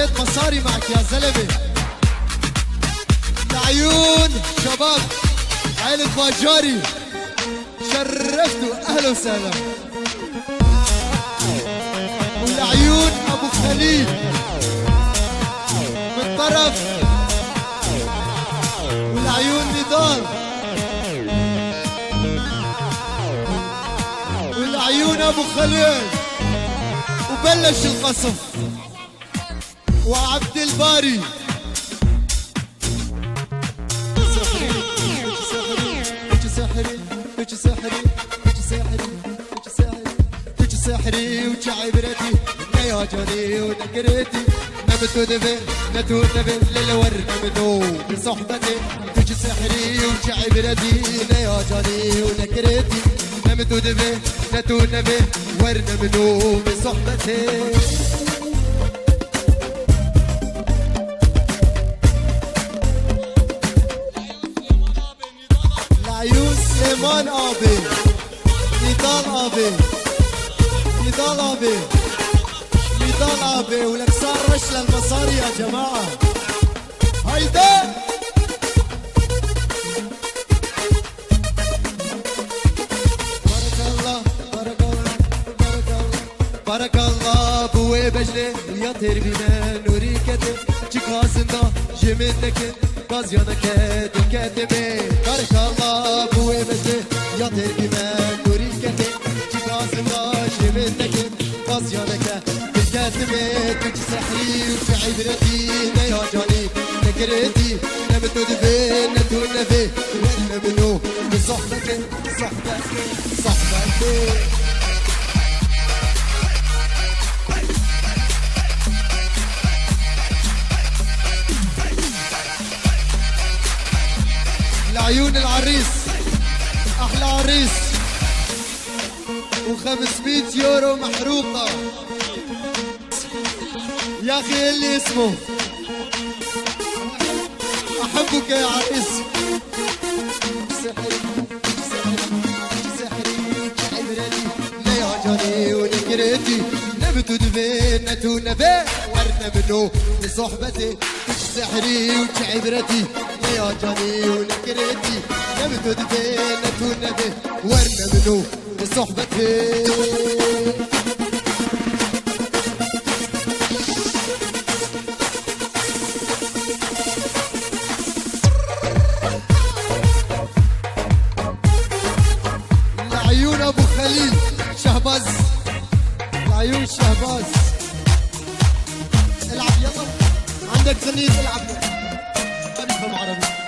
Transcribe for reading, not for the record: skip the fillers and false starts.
خليت مصاري معك يا زلمه. لعيون شباب عائلة باجاري شرفتوا، اهلا وسهلا. ولعيون ابو خليل من طرف، ولعيون نضال، ولعيون ابو خليل. وبلش القصف وعبد الباري. سحري وشعبرتي يا جوني ونكرتي نبتو دبي نتو دبي للور نبتو بصحبتي تجي سحري وشعبرتي يا جوني ونكرتي نبتو دبي نتو دبي ور نبتو بصحبتي. لعيون سليمان ابي، نضال ابي، نضال ابي، نضال ابي. ولك صار رش للمصاري يا جماعه. هيدا بارك الله بارك الله بارك الله بارك الله بوي بجلي ويا تربي من نوريكتي جكازندا جمنك غازيانك دكتمي. بارك الله بوي بجلي يا تربي من نوريكتي جكازندا جمنك غازيانك دكتمي. تجي سحري وفي عبرتي يا جاني نكرتي نبتو دبي نتو نبي ونبنو بصحبتي صحبتي صحبتي. لعيون العريس احلى عريس و500 يورو محروقه يا اخي. اللي اسمه احبك يا عريس. سحري سحري عبرتي يا جاني ونكرتي نبتو دبي نتو نبي ورنا منو لصحبتي. سحري وعبرتي يا جاني ونكرتي نبتو دبي نتو نبي ورنا منو لصحبتي. لعيون ابو خليل شهباز، لعيون شهباز. العب يلا، عندك زنيت العب. ما بيفهم عربي.